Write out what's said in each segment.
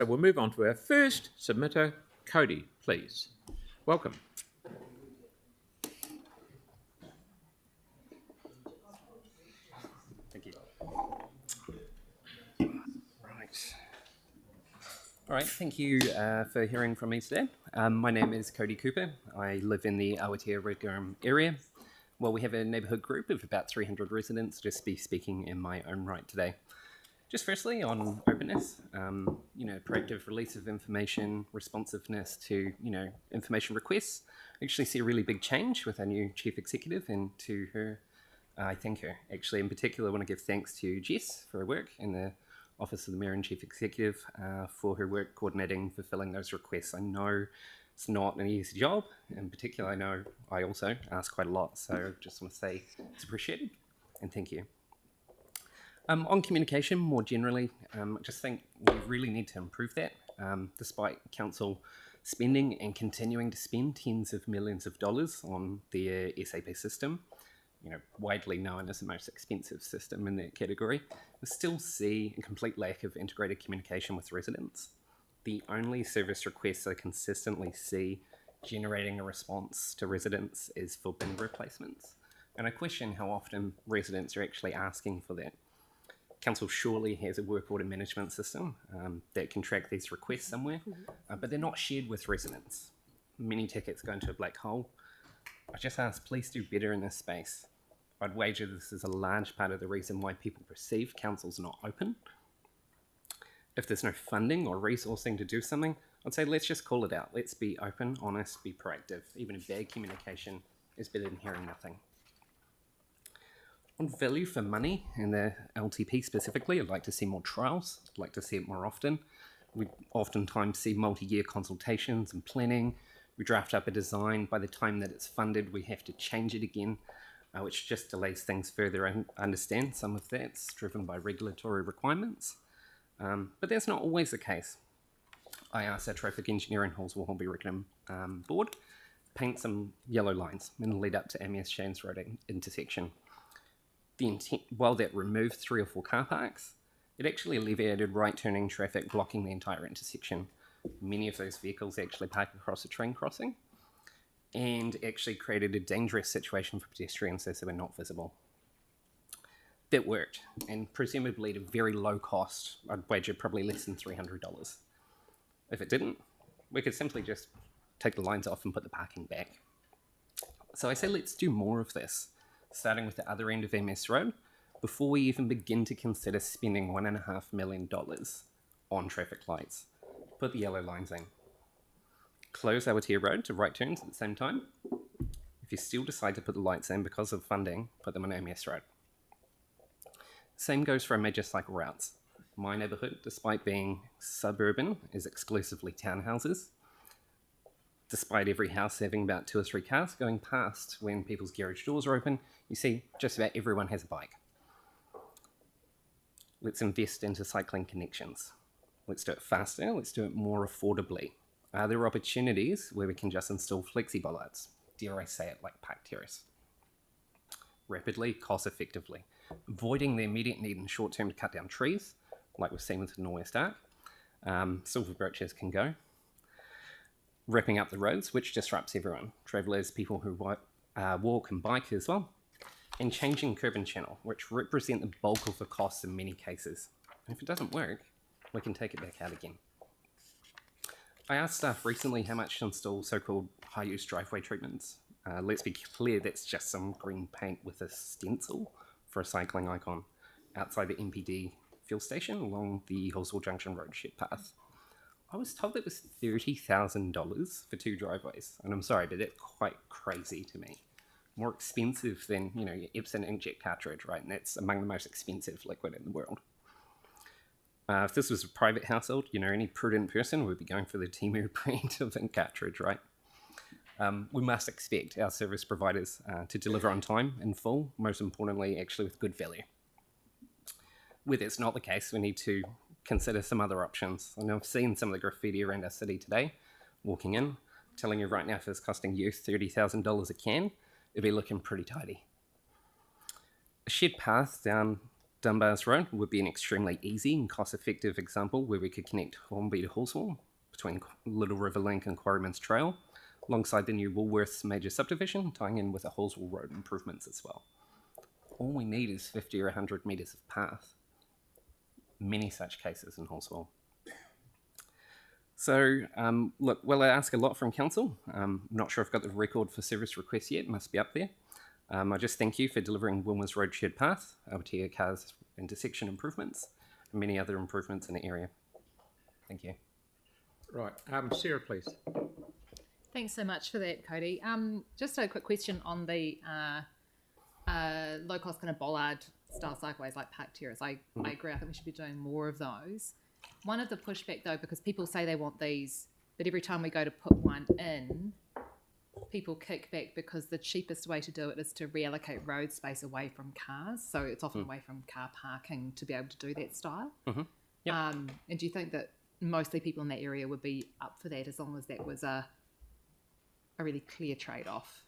So we'll move on to our first submitter, Cody, please. Welcome. Thank you. Right. All right, thank you for hearing from me today. My name is Cody Cooper. I live in the Awatere-Redgurrum area. Well, we have a neighbourhood group of about 300 residents. Just be speaking in my own right today. Just firstly on openness, proactive release of information, responsiveness to, information requests. I actually see a really big change with our new chief executive, and to her, I thank her. Actually, in particular, I want to give thanks to Jess for her work in the Office of the Mayor and Chief Executive for her work coordinating, fulfilling those requests. I know it's not an easy job. In particular, I know I also ask quite a lot, so I just want to say it's appreciated and thank you. On communication, more generally, I just think we really need to improve that. Despite council spending and continuing to spend tens of millions of dollars on their SAP system, widely known as the most expensive system in that category, we still see a complete lack of integrated communication with residents. The only service requests I consistently see generating a response to residents is for bin replacements. And I question how often residents are actually asking for that. Council surely has a work order management system that can track these requests somewhere, but they're not shared with residents. Many tickets go into a black hole. I just ask, please do better in this space. I'd wager this is a large part of the reason why people perceive council's not open. If there's no funding or resourcing to do something, I'd say let's just call it out. Let's be open, honest, be proactive. Even a bad communication is better than hearing nothing. On value for money, and the LTP specifically, I'd like to see more trials. I'd like to see it more often. We oftentimes see multi-year consultations and planning. We draft up a design. By the time that it's funded, we have to change it again, which just delays things further. I understand some of that's driven by regulatory requirements, but that's not always the case. I asked our traffic engineer in Hallsville Hornby Rickenham board paint some yellow lines in the lead up to Amias James Road intersection. The intent, while that removed 3 or 4 car parks, it actually alleviated right-turning traffic blocking the entire intersection. Many of those vehicles actually park across a train crossing and actually created a dangerous situation for pedestrians as they were not visible. That worked, and presumably at a very low cost. I'd wager probably less than $300. If it didn't, we could simply just take the lines off and put the parking back. So I say let's do more of this, starting with the other end of MS Road, before we even begin to consider spending $1.5 million on traffic lights. Put the yellow lines in. Close Awatere Road to right turns at the same time. If you still decide to put the lights in because of funding, put them on MS Road. Same goes for our major cycle routes. My neighbourhood, despite being suburban, is exclusively townhouses. Despite every house having about 2 or 3 cars going past when people's garage doors are open, you see just about everyone has a bike. Let's invest into cycling connections. Let's do it faster, let's do it more affordably. Are there opportunities where we can just install flexi bollards? Dare I say it, like Park Terrace? Rapidly, cost effectively. Avoiding the immediate need in the short term to cut down trees, like we've seen with the Norwest Arc. Silver birches can go. Wrapping up the roads, which disrupts everyone. Travellers, people who walk and bike as well. And changing curb and channel, which represent the bulk of the costs in many cases. And if it doesn't work, we can take it back out again. I asked staff recently how much to install so-called high-use driveway treatments. Let's be clear, that's just some green paint with a stencil for a cycling icon outside the MPD fuel station along the Hallsville Junction Road ship path. I was told it was $30,000 for 2 driveways, and I'm sorry, but that's quite crazy to me. More expensive than, your Epson inkjet cartridge, right? And that's among the most expensive liquid in the world. If this was a private household, any prudent person would be going for the Temu brand of ink cartridge, right? We must expect our service providers to deliver on time, in full, most importantly, actually with good value. Where that's not the case, we need to consider some other options. I know I've seen some of the graffiti around our city today, walking in, telling you right now if it's costing you $30,000 a can, it'd be looking pretty tidy. A shared path down Dunbar's Road would be an extremely easy and cost-effective example where we could connect Hornby to Hallswell between Little River Link and Quarryman's Trail, alongside the new Woolworths major subdivision, tying in with the Hallswell Road improvements as well. All we need is 50 or 100 metres of path. Many such cases in Hallswell. So, look, well, I ask a lot from council. I'm not sure if I've got the record for service requests yet. It must be up there. I just thank you for delivering Wilmers Road shared path, Aotea cars intersection improvements, and many other improvements in the area. Thank you. Right. Sarah, please. Thanks so much for that, Cody. Just a quick question on the low-cost kind of bollard-style cycleways like park terrace. I agree. I think we should be doing more of those. One of the pushback, though, because people say they want these, but every time we go to put one in, people kick back because the cheapest way to do it is to reallocate road space away from cars. So it's often away from car parking to be able to do that style. Mm-hmm. Yep. And do you think that mostly people in that area would be up for that as long as that was a really clear trade-off?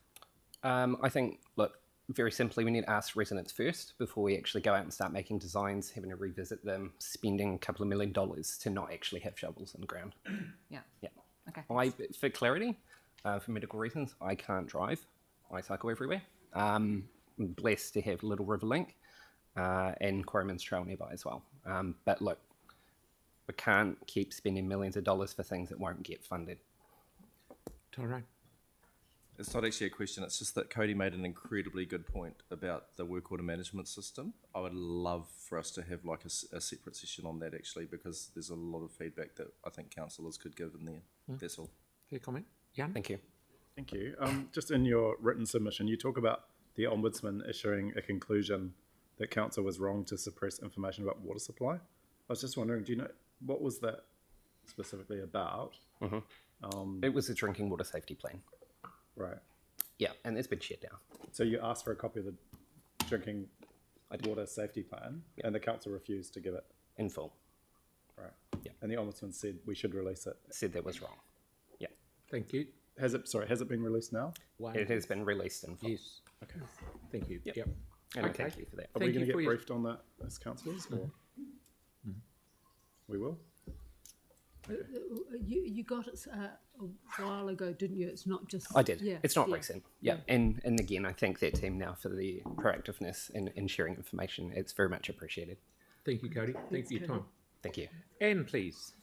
I think, look, very simply, we need to ask residents first before we actually go out and start making designs, having to revisit them, spending a couple of $1 million to not actually have shovels in the ground. Yeah. Okay. For clarity, for medical reasons, I can't drive. I cycle everywhere. I'm blessed to have Little River Link and Quarryman's Trail nearby as well. But look, we can't keep spending millions of dollars for things that won't get funded. Tyrone. It's not actually a question, it's just that Cody made an incredibly good point about the work order management system. I would love for us to have like a separate session on that actually, because there's a lot of feedback that I think councillors could give in there. That's all. Fair comment. Jan? Thank you. Thank you. Just in your written submission, you talk about the Ombudsman issuing a conclusion that council was wrong to suppress information about water supply. I was just wondering, do you know, what was that specifically about? It was a drinking water safety plan. Right. Yeah, and it's been shut down. So you asked for a copy of the drinking water safety plan, and the council refused to give it? In full. Right. Yeah. And the Ombudsman said we should release it. Said that was wrong. Yeah. Thank you. Has it been released now? It has been released in full. Yes. Okay. Thank you. Yep. Yep. And Okay. thank you for that. Are Thank we going you to for get your- briefed on that as councillors? Or? We will? You got it a while ago, didn't you? It's not just... I did. Yeah, It's not yeah. recent. Yeah. And again, I thank that team now for the proactiveness in sharing information. It's very much appreciated. Thank you, Cody. Thank you for your time. Thank you. Anne, please.